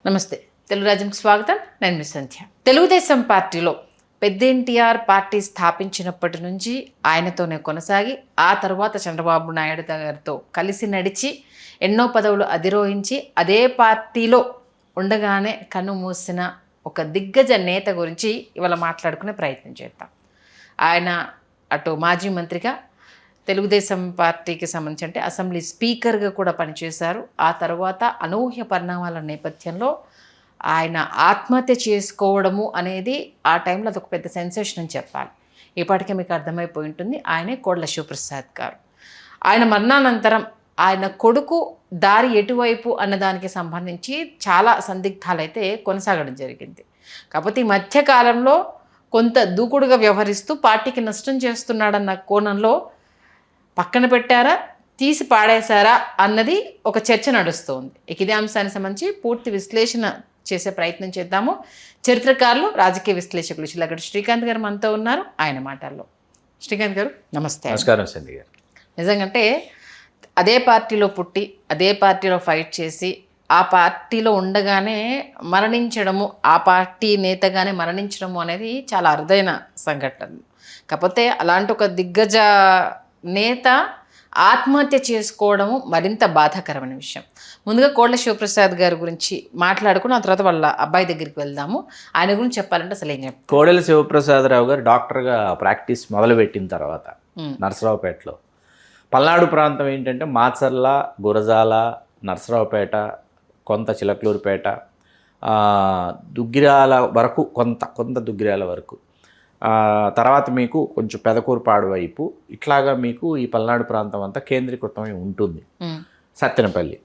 నమస్తే. తెలుగు రాజ్యంకి స్వాగతం. నేను మీ సంధ్య. తెలుగుదేశం పార్టీలో పెద్ద ఎన్టీఆర్ పార్టీ స్థాపించినప్పటి నుంచి ఆయనతోనే కొనసాగి ఆ తర్వాత చంద్రబాబు నాయుడు గారితో కలిసి నడిచి ఎన్నో పదవులు అధిరోహించి అదే పార్టీలో ఉండగానే కన్ను మూసిన ఒక దిగ్గజ నేత గురించి ఇవాళ మాట్లాడుకునే ప్రయత్నం చేద్దాం. ఆయన అటు మాజీ మంత్రిగా తెలుగుదేశం పార్టీకి సంబంధించి అంటే అసెంబ్లీ స్పీకర్గా కూడా పనిచేశారు. ఆ తర్వాత అనూహ్య పరిణామాల నేపథ్యంలో ఆయన ఆత్మహత్య చేసుకోవడము అనేది ఆ టైంలో అదొక పెద్ద సెన్సేషన్ అని చెప్పాలి. ఇప్పటికే మీకు అర్థమైపోయి ఉంటుంది. ఆయనే కోడెల శివప్రసాద్ గారు. ఆయన మరణానంతరం ఆయన కొడుకు దారి ఎటువైపు అన్నదానికి సంబంధించి చాలా సందిగ్ధాలు అయితే కొనసాగడం జరిగింది. కాకపోతే ఈ మధ్యకాలంలో కొంత దూకుడుగా వ్యవహరిస్తూ పార్టీకి నష్టం చేస్తున్నాడన్న కోణంలో పక్కన పెట్టారా, తీసి పాడేశారా అన్నది ఒక చర్చ నడుస్తుంది. ఇదే అంశానికి సంబంధించి పూర్తి విశ్లేషణ చేసే ప్రయత్నం చేద్దాము. చరిత్రకారులు, రాజకీయ విశ్లేషకులు చిల్లగడ్డ శ్రీకాంత్ గారు మనతో ఉన్నారు. ఆయన మాటల్లో. శ్రీకాంత్ గారు నమస్తే. నమస్కారం సంధ్య గారు. నిజంగంటే అదే పార్టీలో పుట్టి అదే పార్టీలో ఫైట్ చేసి ఆ పార్టీలో ఉండగానే మరణించడము, ఆ పార్టీ నేతగానే మరణించడము అనేది చాలా అరుదైన సంఘటన. కాకపోతే అలాంటి ఒక దిగ్గజ నేత ఆత్మహత్య చేసుకోవడము మరింత బాధాకరమైన విషయం. ముందుగా కోడెల శివప్రసాద్ గారి గురించి మాట్లాడుకుని ఆ తర్వాత వాళ్ళ అబ్బాయి దగ్గరికి వెళ్దాము. ఆయన గురించి చెప్పాలంటే అసలు ఏం చెప్తారు? కోడెల శివప్రసాదరావు గారు డాక్టర్గా ప్రాక్టీస్ మొదలుపెట్టిన తర్వాత నరసరావుపేటలో, పల్నాడు ప్రాంతం ఏంటంటే మాచర్ల, గురజాల, నరసరావుపేట, కొంత చిలకలూరుపేట, దుగ్గిరాల వరకు, కొంత దుగ్గిరాల వరకు, తర్వాత మీకు కొంచెం పెదకూరుపాడు వైపు, ఇట్లాగా మీకు ఈ పల్నాడు ప్రాంతం అంతా కేంద్రీకృతమై ఉంటుంది. సత్తెనపల్లి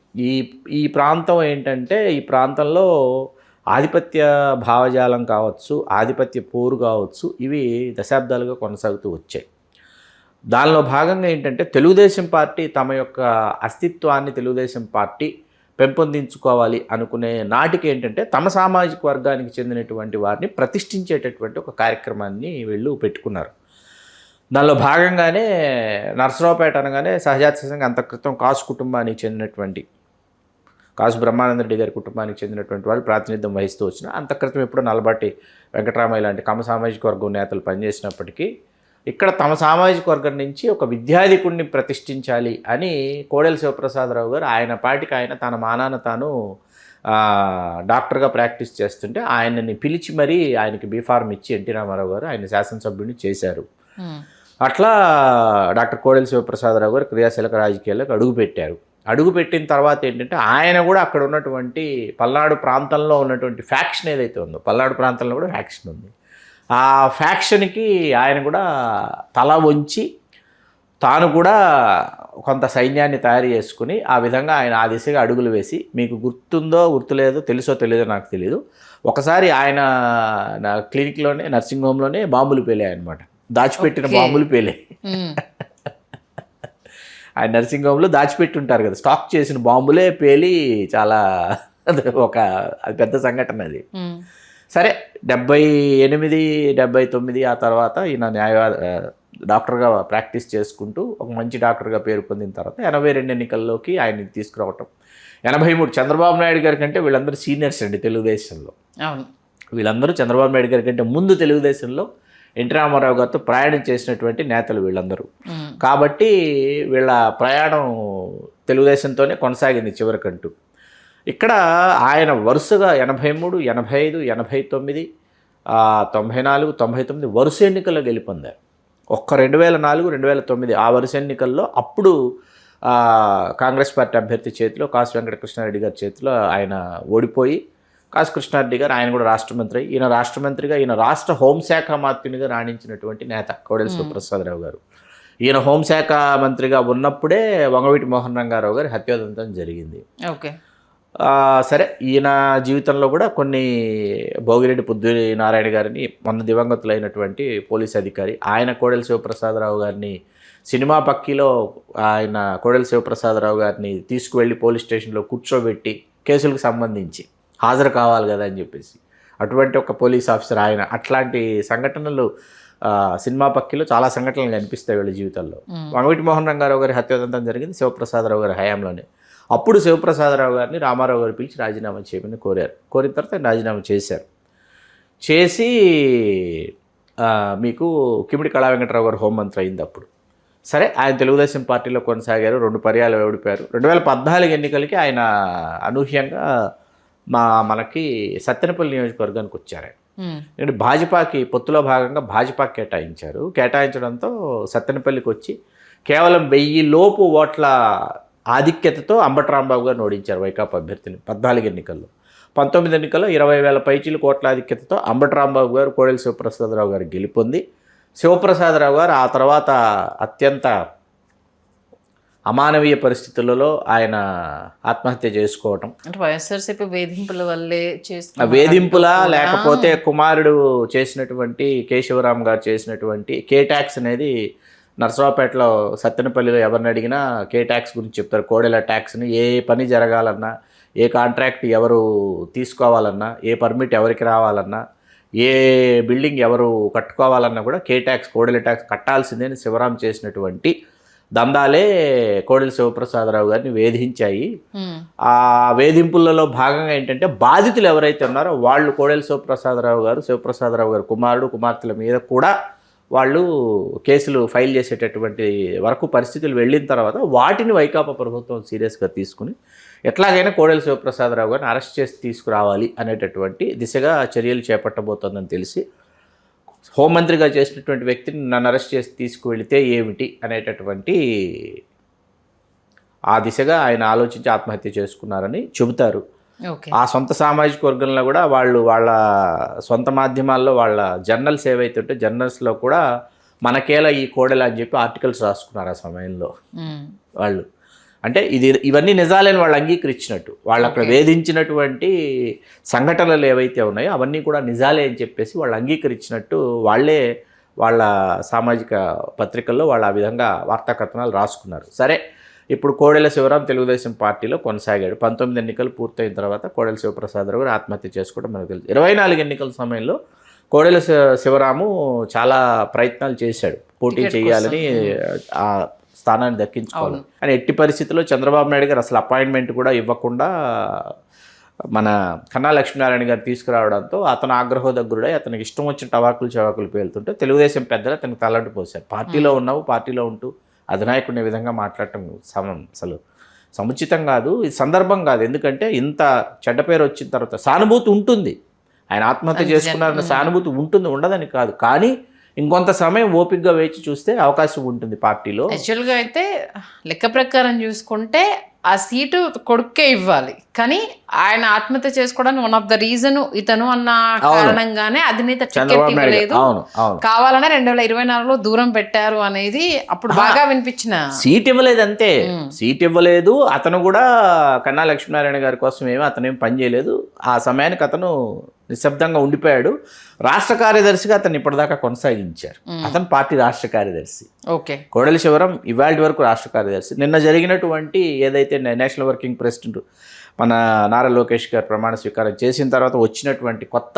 ఈ ప్రాంతం ఏంటంటే, ఈ ప్రాంతంలో ఆధిపత్య భావజాలం కావచ్చు, ఆధిపత్య పోరు కావచ్చు, ఇవి దశాబ్దాలుగా కొనసాగుతూ వచ్చాయి. దానిలో భాగంగా ఏంటంటే తెలుగుదేశం పార్టీ తమ యొక్క అస్తిత్వాన్ని తెలుగుదేశం పార్టీ పెంపొందించుకోవాలి అనుకునే నాటికి ఏంటంటే తమ సామాజిక వర్గానికి చెందినటువంటి వారిని ప్రతిష్ఠించేటటువంటి ఒక కార్యక్రమాన్ని వీళ్ళు పెట్టుకున్నారు. దానిలో భాగంగానే నరసరావుపేట అనగానే సహజాతసిద్ధంగా అంత క్రితం కాసు కుటుంబానికి చెందినటువంటి కాసు బ్రహ్మానంద రెడ్డి గారి కుటుంబానికి చెందినటువంటి వాళ్ళు ప్రాతినిధ్యం వహిస్తూ వచ్చిన, అంత క్రితం ఎప్పుడో నల్లబాటి వెంకటరామయ్య లాంటి కమ సామాజిక వర్గం నేతలు పనిచేసినప్పటికీ ఇక్కడ తమ సామాజిక వర్గం నుంచి ఒక విద్యాధికుడిని ప్రతిష్ఠించాలి అని కోడెల శివప్రసాదరావు గారు ఆయన పాటికి ఆయన తన మానాన తాను డాక్టర్గా ప్రాక్టీస్ చేస్తుంటే ఆయనని పిలిచి మరీ ఆయనకి బీఫార్మ్ ఇచ్చి ఎన్టీ రామారావు గారు ఆయన శాసనసభ్యుడిని చేశారు. అట్లా డాక్టర్ కోడెల శివప్రసాదరావు గారు క్రియాశీలక రాజకీయాలకు అడుగుపెట్టారు. అడుగుపెట్టిన తర్వాత ఏంటంటే ఆయన కూడా అక్కడ ఉన్నటువంటి పల్నాడు ప్రాంతంలో ఉన్నటువంటి ఫ్యాక్షన్ ఏదైతే ఉందో, పల్నాడు ప్రాంతంలో కూడా ఫ్యాక్షన్ ఉంది, ఆ ఫ్యాక్షన్కి ఆయన కూడా తల వంచి తాను కూడా కొంత సైన్యాన్ని తయారు చేసుకుని ఆ విధంగా ఆయన ఆ దిశగా అడుగులు వేసి, మీకు గుర్తుందో గుర్తులేదో, తెలుసో తెలియదో నాకు తెలియదు, ఒకసారి ఆయన నా క్లినిక్లోనే నర్సింగ్ హోమ్లోనే బాంబులు పేలాయి అనమాట. దాచిపెట్టిన బాంబులు పేలాయి. ఆయన నర్సింగ్ హోమ్లో దాచిపెట్టి ఉంటారు కదా, స్టాక్ చేసిన బాంబులే పేలి చాలా ఒక అది పెద్ద సంఘటన అది. సరే 78, 79 ఆ తర్వాత ఈయన డాక్టర్గా ప్రాక్టీస్ చేసుకుంటూ ఒక మంచి డాక్టర్గా పేరు పొందిన తర్వాత 82 ఎన్నికల్లోకి ఆయన్ని తీసుకురావటం. 83 చంద్రబాబు నాయుడు గారి కంటే వీళ్ళందరూ సీనియర్స్ అండి తెలుగుదేశంలో. వీళ్ళందరూ చంద్రబాబు నాయుడు గారి కంటే ముందు తెలుగుదేశంలో ఎన్టీ రామారావు గారితో ప్రయాణం చేసినటువంటి నేతలు వీళ్ళందరూ. కాబట్టి వీళ్ళ ప్రయాణం తెలుగుదేశంతోనే కొనసాగింది చివరికంటూ. ఇక్కడ ఆయన వరుసగా 83, 85, 89, 94, 99 వరుస ఎన్నికల్లో గెలుపొందారు. ఒక్క 2004, 2009 ఆ వరుస ఎన్నికల్లో అప్పుడు కాంగ్రెస్ పార్టీ అభ్యర్థి చేతిలో కాసు వెంకటకృష్ణారెడ్డి గారి చేతిలో ఆయన ఓడిపోయి, కాసు కృష్ణారెడ్డి గారు ఆయన కూడా రాష్ట్రమంత్రి, ఈయన రాష్ట్రమంత్రిగా, ఈయన రాష్ట్ర హోంశాఖ మంత్రిగా రాణించినటువంటి నేత కోడెల శివప్రసాదరావు గారు. ఈయన హోంశాఖ మంత్రిగా ఉన్నప్పుడే వంగవీటి మోహన్ రంగారావు గారి హత్యోదంతం జరిగింది. ఓకే, సరే ఈయన జీవితంలో కూడా కొన్ని భోగిరెడ్డి పుద్దురి నారాయణ గారిని మొన్న దివంగతులైనటువంటి పోలీస్ అధికారి ఆయన కోడెల శివప్రసాదరావు గారిని సినిమా పక్కీలో ఆయన కోడెల శివప్రసాదరావు గారిని తీసుకువెళ్ళి పోలీస్ స్టేషన్లో కూర్చోబెట్టి కేసులకు సంబంధించి హాజరు కావాలి కదా అని చెప్పేసి అటువంటి ఒక పోలీస్ ఆఫీసర్ ఆయన. అట్లాంటి సంఘటనలు సినిమా పక్కీలో చాలా సంఘటనలు కనిపిస్తాయి వీళ్ళ జీవితాల్లో. వంగవీటి మోహన్ రంగారావు గారి హత్యోదంతం జరిగింది శివప్రసాదరావు గారి హయాంలోనే. అప్పుడు శివప్రసాదరావు గారిని రామారావు గారు పిలిచి రాజీనామా చేయమని కోరారు. కోరిన తర్వాత ఆయన రాజీనామా చేశారు. చేసి మీకు కిమిడి కళా వెంకటరావు గారు హోంమంత్రి అయింది అప్పుడు. సరే, ఆయన తెలుగుదేశం పార్టీలో కొనసాగారు, 2 పర్యాలు ఓడిపోయారు. 2014 ఎన్నికలకి ఆయన అనూహ్యంగా మనకి సత్తెనపల్లి నియోజకవర్గానికి వచ్చారు. ఎందుకంటే భాజపాకి పొత్తులో భాగంగా భాజపాకి కేటాయించడంతో సత్తెనపల్లికి వచ్చి కేవలం 1000 లోపు ఓట్ల ఆధిక్యతతో అంబటి రాంబాబు గారిని ఓడించారు వైకాపా అభ్యర్థిని 14 ఎన్నికల్లో. 19 ఎన్నికల్లో 20,000 పైచీలు కోట్ల ఆధిక్యతతో అంబటి రాంబాబు గారు కోడెల శివప్రసాదరావు గారు గెలుపొంది, శివప్రసాదరావు గారు ఆ తర్వాత అత్యంత అమానవీయ పరిస్థితులలో ఆయన ఆత్మహత్య చేసుకోవటం. అంటే వైఎస్ఆర్సీపీ వేధింపుల వల్లే వేధింపులా లేకపోతే కుమారుడు చేసినటువంటి కేశవరామ్ గారు చేసినటువంటి కే ట్యాక్స్ అనేది నర్సరావుపేటలో సత్తెనపల్లిలో ఎవరిని అడిగినా కే ట్యాక్స్ గురించి చెప్తారు. కోడెల ట్యాక్స్ని ఏ పని జరగాలన్నా, ఏ కాంట్రాక్ట్ ఎవరు తీసుకోవాలన్నా, ఏ పర్మిట్ ఎవరికి రావాలన్నా, ఏ బిల్డింగ్ ఎవరు కట్టుకోవాలన్నా కూడా కే ట్యాక్స్, కోడెల ట్యాక్స్ కట్టాల్సిందే అని శివరాం చేసినటువంటి దందాలే కోడెల శివప్రసాదరావు గారిని వేధించాయి. ఆ వేధింపులలో భాగంగా ఏంటంటే బాధితులు ఎవరైతే ఉన్నారో వాళ్ళు కోడెల శివప్రసాదరావు గారు కుమారుడు కుమార్తెల మీద కూడా వాళ్ళు కేసులు ఫైల్ చేసేటటువంటి వరకు పరిస్థితులు వెళ్ళిన తర్వాత వాటిని వైకాపా ప్రభుత్వం సీరియస్గా తీసుకుని ఎట్లాగైనా కోడెల శివప్రసాదరావు గారిని అరెస్ట్ చేసి తీసుకురావాలి అనేటటువంటి దిశగా చర్యలు చేపట్టబోతోందని తెలిసి హోంమంత్రిగా చేసినటువంటి వ్యక్తిని నన్ను అరెస్ట్ చేసి తీసుకువెళితే ఏమిటి అనేటటువంటి ఆ దిశగా ఆయన ఆలోచించి ఆత్మహత్య చేసుకున్నారని చెబుతారు. ఆ సొంత సామాజిక వర్గంలో కూడా వాళ్ళ సొంత మాధ్యమాల్లో వాళ్ళ జర్నల్స్ ఏవైతే ఉంటే జర్నల్స్లో కూడా మనకేలా ఈ కోడెల అని చెప్పి ఆర్టికల్స్ రాసుకున్నారు ఆ సమయంలో వాళ్ళు. అంటే ఇవన్నీ నిజాలని వాళ్ళు అంగీకరించినట్టు, వాళ్ళు అక్కడ వేధించినటువంటి సంఘటనలు ఏవైతే ఉన్నాయో అవన్నీ కూడా నిజాలే అని చెప్పేసి వాళ్ళు అంగీకరించినట్టు వాళ్ళే వాళ్ళ సామాజిక పత్రికల్లో వాళ్ళు ఆ విధంగా వార్తా కథనాలు రాసుకున్నారు. సరే, ఇప్పుడు కోడెల శివరాం తెలుగుదేశం పార్టీలో కొనసాగాడు. 19 ఎన్నికలు పూర్తయిన తర్వాత కోడెల శివప్రసాదరావు గారు ఆత్మహత్య చేసుకోవడం మనకు తెలుసు. 24 ఎన్నికల సమయంలో కోడెల శివరాము చాలా ప్రయత్నాలు చేశాడు, పోటీ చేయాలని, ఆ స్థానాన్ని దక్కించుకోవాలి అని. ఎట్టి పరిస్థితుల్లో చంద్రబాబు నాయుడు గారు అసలు అపాయింట్మెంట్ కూడా ఇవ్వకుండా మన కన్నా లక్ష్మీనారాయణ గారు తీసుకురావడంతో అతను ఆగ్రహోదగ్గుడై అతనికి ఇష్టం వచ్చిన చవాకులు పేలుతుంటే తెలుగుదేశం పెద్దలు అతనికి తలంటు పోశారు. పార్టీలో ఉంటూ అధినాయకుడిని విధంగా మాట్లాడటం అసలు సముచితం కాదు, ఇది సందర్భం కాదు. ఎందుకంటే ఇంత చెడ్డ పేరు వచ్చిన తర్వాత సానుభూతి ఉంటుంది, ఆయన ఆత్మహత్య చేసుకున్నారన్న సానుభూతి ఉంటుంది, ఉండదని కాదు. కానీ ఇంకొంత సమయం ఓపికగా వేచి చూస్తే అవకాశం ఉంటుంది పార్టీలో. యాక్చువల్గా అయితే లెక్క ప్రకారం చూసుకుంటే ఆ సీటు కొడుకే ఇవ్వాలి, కానీ ఆయన ఆత్మహత్య చేసుకోవడానికి వన్ ఆఫ్ ద రీజన్ ఇతను అన్న కారణంగానే అధినేత టికెట్ ఇవ్వలేదు, కావాలనే 2024లో దూరం పెట్టారు అనేది అప్పుడు బాగా వినిపించిన. సీట్ ఇవ్వలేదు అంతే, సీట్ ఇవ్వలేదు. అతను కూడా కన్నా లక్ష్మీనారాయణ గారి కోసం అతనేం పని చేయలేదు. ఆ సమయానికి అతను నిశ్శబ్దంగా ఉండిపోయాడు. రాష్ట్ర కార్యదర్శిగా అతను ఇప్పటిదాకా కొనసాగించారు. అతను పార్టీ రాష్ట్ర కార్యదర్శి. ఓకే, కోడెల శివరాం ఇవాళ వరకు రాష్ట్ర కార్యదర్శి. నిన్న జరిగినటువంటి ఏదైతే నేషనల్ వర్కింగ్ ప్రెసిడెంట్ మన నారా లోకేష్ గారు ప్రమాణ స్వీకారం చేసిన తర్వాత వచ్చినటువంటి కొత్త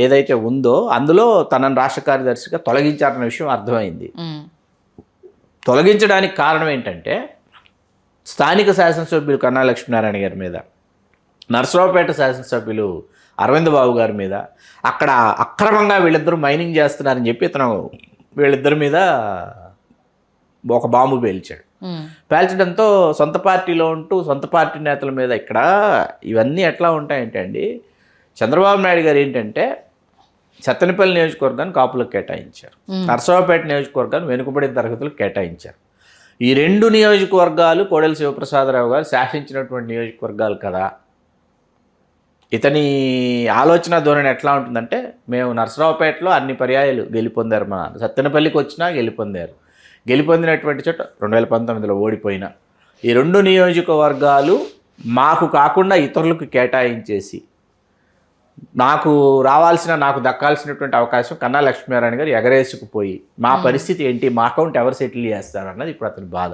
ఏదైతే ఉందో అందులో తనను రాష్ట్ర కార్యదర్శిగా తొలగించారన్న విషయం అర్థమైంది. తొలగించడానికి కారణం ఏంటంటే స్థానిక శాసనసభ్యులు కన్నా లక్ష్మీనారాయణ గారి మీద, నర్సరావుపేట శాసనసభ్యులు అరవింద్ బాబు గారి మీద అక్కడ అక్రమంగా వీళ్ళిద్దరూ మైనింగ్ చేస్తున్నారని చెప్పి ఇతను వీళ్ళిద్దరి మీద ఒక బాంబు పేల్చడంతో సొంత పార్టీలో ఉంటూ సొంత పార్టీ నేతల మీద ఇక్కడ ఇవన్నీ ఎట్లా ఉంటాయంటే అండి, చంద్రబాబు నాయుడు గారు ఏంటంటే సత్తెనపల్లి నియోజకవర్గాన్ని కాపులకు కేటాయించారు, నర్సరావుపేట నియోజకవర్గాన్ని వెనుకబడిన తరగతులకు కేటాయించారు. ఈ 2 నియోజకవర్గాలు కోడెల శివప్రసాదరావు గారు శాసించినటువంటి నియోజకవర్గాలు కదా. ఇతని ఆలోచన ధోరణి ఎట్లా ఉంటుందంటే, మేము నర్సరావుపేటలో అన్ని పర్యాయాలు గెలుపొందారు, మా సత్తెనపల్లికి వచ్చినా గెలుపొందినటువంటి చోట 2019లో ఓడిపోయినా ఈ 2 నియోజకవర్గాలు మాకు కాకుండా ఇతరులకు కేటాయించేసి నాకు దక్కాల్సినటువంటి అవకాశం కన్నా లక్ష్మీనారాయణ గారు ఎగరేసుకుపోయి మా పరిస్థితి ఏంటి, మా అకౌంట్ ఎవరు సెటిల్ చేస్తారన్నది ఇప్పుడు అతని బాధ.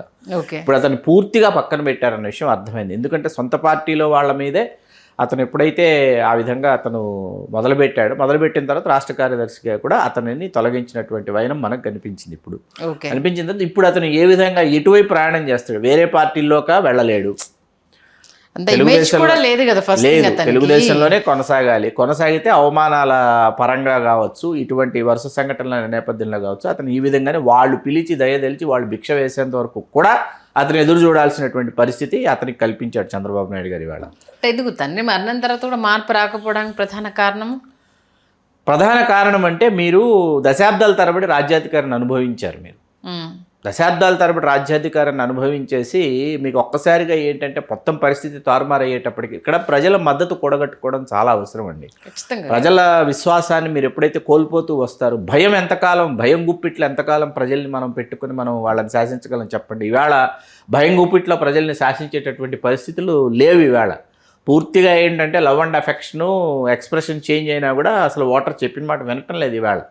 ఇప్పుడు అతను పూర్తిగా పక్కన పెట్టారన్న విషయం అర్థమైంది. ఎందుకంటే సొంత పార్టీలో వాళ్ళ మీదే అతను ఎప్పుడైతే ఆ విధంగా అతను మొదలుపెట్టిన తర్వాత రాష్ట్ర కార్యదర్శిగా కూడా అతనిని తొలగించినటువంటి వైనం మనకు కనిపించింది. ఇప్పుడు ఓకే. కనిపించిన తర్వాత ఇప్పుడు అతను ఏ విధంగా ఎటువైపు ప్రయాణం చేస్తాడు, వేరే పార్టీల్లోక వెళ్ళలేడు, అంత ఇమేజ్ కూడా లేదు కదా ఫస్ట్ థింగ్ లేదు, అతనికి. తెలుగుదేశంలోనే కొనసాగితే అవమానాల పరంగా కావచ్చు, ఇటువంటి వరుస సంఘటనల నేపథ్యంలో కావచ్చు, అతను ఈ విధంగానే వాళ్ళు పిలిచి దయదలిచి వాళ్ళు భిక్ష వేసేంత వరకు కూడా అతను ఎదురు చూడాల్సినటువంటి పరిస్థితి అతనికి కల్పించాడు చంద్రబాబు నాయుడు గారు ఇవాళ. ఎందుకు తండ్రి మరణం తర్వాత కూడా మార్పు రాకపోవడానికి ప్రధాన కారణం అంటే మీరు దశాబ్దాల తరబడి రాజ్యాధికారాన్ని అనుభవించారు. మీరు దశాబ్దాల తరబడి రాజ్యాధికారాన్ని అనుభవించేసి మీకు ఒక్కసారిగా ఏంటంటే మొత్తం పరిస్థితి తారుమారయ్యేటప్పటికి ఇక్కడ ప్రజల మద్దతు కూడగట్టుకోవడం చాలా అవసరం అండి. ప్రజల విశ్వాసాన్ని మీరు ఎప్పుడైతే కోల్పోతూ వస్తారు, భయం గుప్పిట్లో ఎంతకాలం ప్రజల్ని మనం పెట్టుకుని మనం వాళ్ళని శాసించగలం చెప్పండి. ఇవాళ భయం గుప్పిట్లో ప్రజల్ని శాసించేటటువంటి పరిస్థితులు లేవు. ఇవాళ పూర్తిగా ఏంటంటే love and affection expression change అయినా కూడా అసలు ఓటర్ చెప్పిన మాట వినటం లేదు. ఇవాళ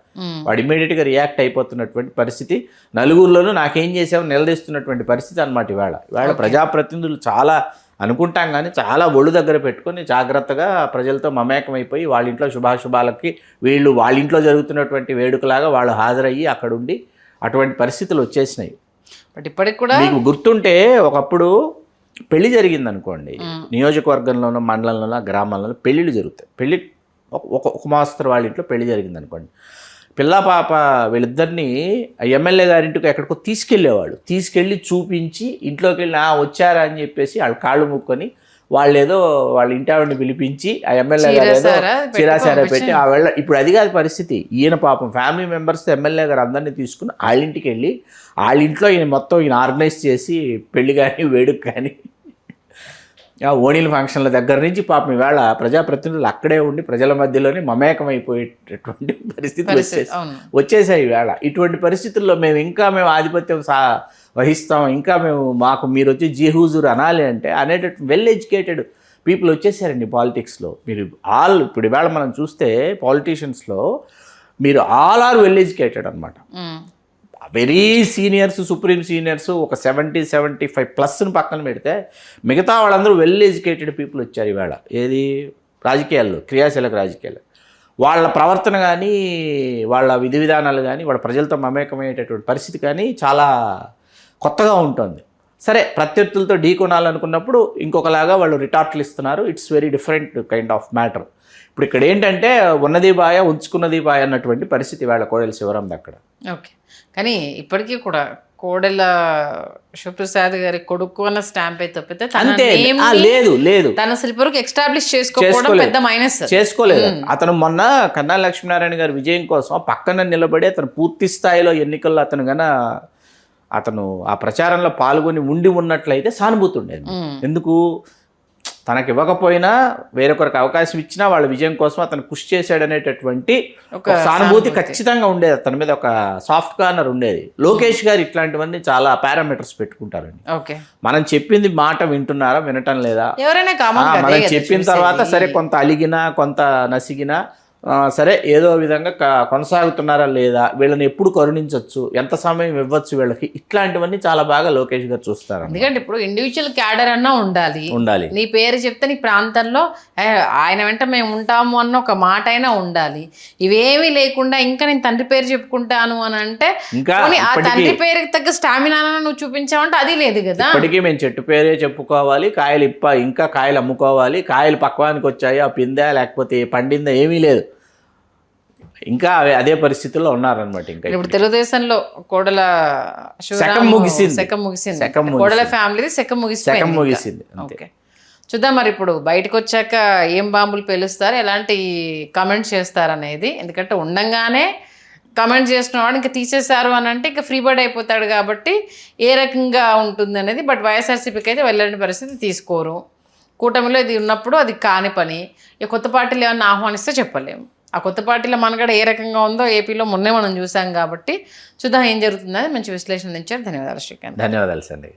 వాడు ఇమీడియట్గా రియాక్ట్ అయిపోతున్నటువంటి పరిస్థితి, నలుగురిలోనూ నాకేం చేసావు నిలదీస్తున్నటువంటి పరిస్థితి అనమాట. ఇవాళ ప్రజాప్రతినిధులు చాలా అనుకుంటాం కానీ చాలా ఒళ్ళు దగ్గర పెట్టుకొని జాగ్రత్తగా ప్రజలతో మమేకమైపోయి వాళ్ళ ఇంట్లో శుభాశుభాలకి వాళ్ళ ఇంట్లో జరుగుతున్నటువంటి వేడుకలాగా వాళ్ళు హాజరయ్యి అక్కడుండి అటువంటి పరిస్థితులు వచ్చేసినాయి. బట్ ఇప్పటికి కూడా మీకు గుర్తుంటే ఒకప్పుడు పెళ్లి జరిగింది అనుకోండి, నియోజకవర్గంలోనో మండలంలోనో గ్రామాల్లోనో పెళ్ళిళ్ళు జరుగుతాయి. ఒక మాస్తరు వాళ్ళ ఇంట్లో పెళ్లి జరిగింది అనుకోండి, పిల్ల పాప వీళ్ళిద్దరినీ ఎమ్మెల్యే గారింటికి ఎక్కడికో తీసుకెళ్ళి చూపించి ఇంట్లోకి వెళ్ళి వచ్చారా అని చెప్పేసి వాళ్ళ కాళ్ళు ముక్కొని వాళ్ళ ఇంటి ఆవిడని పిలిపించి ఆ ఎమ్మెల్యే గారు ఏదో చిరాసారా పెట్టి ఇప్పుడు అది కాదు పరిస్థితి. ఈయన పాపం ఫ్యామిలీ మెంబర్స్ ఎమ్మెల్యే గారు అందరినీ తీసుకుని వాళ్ళ ఇంటికి వెళ్ళి వాళ్ళ ఇంట్లో ఈయన ఆర్గనైజ్ చేసి పెళ్లి కానీ వేడుక కానీ ఓణీల ఫంక్షన్ల దగ్గర నుంచి పాపం ఇవాళ ప్రజాప్రతినిధులు అక్కడే ఉండి ప్రజల మధ్యలోనే మమేకమైపోయేటటువంటి పరిస్థితి వచ్చేసాయి ఇవాళ. ఇటువంటి పరిస్థితుల్లో మేము ఆధిపత్యం వహిస్తాం, మాకు మీరు వచ్చి జీహూజూర్ అనాలి అంటే వెల్ ఎడ్యుకేటెడ్ పీపుల్ వచ్చేసారండి పాలిటిక్స్లో. ఇప్పుడు ఇవాళ మనం చూస్తే పాలిటీషియన్స్లో మీరు ఆల్ ఆర్ వెల్ ఎడ్యుకేటెడ్ అనమాట. వెరీ సీనియర్స్, సుప్రీం సీనియర్స్ ఒక 70-75+ పక్కన పెడితే మిగతా వాళ్ళందరూ వెల్ ఎడ్యుకేటెడ్ పీపుల్ వచ్చారు ఇవాళ. ఏది రాజకీయాల్లో, క్రియాశీలక రాజకీయాలు. వాళ్ళ ప్రవర్తన కానీ వాళ్ళ విధి విధానాలు కానీ వాళ్ళ ప్రజలతో మమేకమయ్యేటటువంటి పరిస్థితి కానీ చాలా కొత్తగా ఉంటుంది. సరే, ప్రత్యర్థులతో ఢీకొనాలనుకున్నప్పుడు ఇంకొకలాగా వాళ్ళు రిటార్ట్లు ఇస్తున్నారు. It's very different kind of matter. ఇప్పుడు ఇక్కడ ఏంటంటే ఉన్నది బాయ ఉంచుకున్నది బాయ అన్నటువంటి పరిస్థితి వాళ్ళ కోడెల శివరాం అక్కడ. ఓకే, కానీ ఇప్పటికీ కూడా కోడెల శివప్రసాద్ గారి కొడుకు అన్న స్టాంప్ అయితే తప్పితే లేదు తన అసలు ఇప్పటివరకు ఎస్టాబ్లిష్ చేసుకోవడం పెద్ద మైనస్. చేసుకోలేదు. అతను మొన్న కన్నా లక్ష్మీనారాయణ గారి విజయం కోసం పక్కన నిలబడి అతను పూర్తి స్థాయిలో ఎన్నికల్లో అతను ఆ ప్రచారంలో పాల్గొని ఉన్నట్లయితే సానుభూతి ఉండేది. ఎందుకు తనకి ఇవ్వకపోయినా వేరొకరికి అవకాశం ఇచ్చినా వాళ్ళ విజయం కోసం అతను కృషి చేశాడనేటటువంటి ఒక సానుభూతి ఖచ్చితంగా ఉండేది. అతని మీద ఒక సాఫ్ట్ కార్నర్ ఉండేది. లోకేష్ గారు ఇట్లాంటివన్నీ చాలా పారామీటర్స్ పెట్టుకుంటారండి. మనం చెప్పింది మాట వింటున్నారా, వినటం లేదా, మనం చెప్పిన తర్వాత సరే కొంత అలిగినా కొంత నసిగినా సరే ఏదో విధంగా కొనసాగుతున్నారా లేదా, వీళ్ళని ఎప్పుడు కరుణించవచ్చు, ఎంత సమయం ఇవ్వచ్చు వీళ్ళకి, ఇట్లాంటివన్నీ చాలా బాగా లోకేష్ గారు చూస్తారు. ఎందుకంటే ఇప్పుడు ఇండివిజువల్ క్యాడర్ అన్నా ఉండాలి. నీ పేరు చెప్తే నీ ప్రాంతంలో ఆయన వెంట మేము ఉంటాము అన్న ఒక మాట అయినా ఉండాలి. ఇవేమీ లేకుండా ఇంకా నేను తండ్రి పేరు చెప్పుకుంటాను అని అంటే ఆ తండ్రి పేరుకి తగ్గ స్టామినా నువ్వు చూపించావంటే అది లేదు కదా. ఇప్పటికీ మేము చెట్టు పేరే చెప్పుకోవాలి, ఇంకా కాయలు అమ్ముకోవాలి, కాయలు పక్వానికి వచ్చాయి ఆ పిందా లేకపోతే పండిందా ఏమీ లేదు, ఇంకా అదే పరిస్థితుల్లో ఉన్నారనమాట. ఇంకా ఇప్పుడు తెలుగుదేశంలో కోడల శకం ముగిసింది. కోడల ఫ్యామిలీ శకం ముగిసింది. ఓకే, చూద్దాం మరి ఇప్పుడు బయటకు వచ్చాక ఏం బాంబులు పేలుస్తారు, ఎలాంటి కమెంట్స్ చేస్తారు అనేది. ఎందుకంటే ఉండంగానే కమెంట్ చేసిన వాడు ఇంకా తీసేశారు అని అంటే ఇంకా ఫ్రీ బర్డ్ అయిపోతాడు కాబట్టి ఏ రకంగా ఉంటుంది అనేది. బట్ వైఎస్ఆర్సీపీకి అయితే వెళ్ళని పరిస్థితి తీసుకోరు. కూటమిలో ఇది ఉన్నప్పుడు అది కాని పని. ఇక కొత్త పార్టీలు ఏమన్నా ఆహ్వానిస్తే చెప్పలేము. ఆ కొత్త పార్టీల మనగడ ఏ రకంగా ఉందో ఏపీలో మొన్నే మనం చూసాం కాబట్టి చూద్దాం ఏం జరుగుతుందని మంచి విశ్లేషణ ఇచ్చారు. ధన్యవాదాలు శ్రీకాంత్. ధన్యవాదాలు సంధ్య.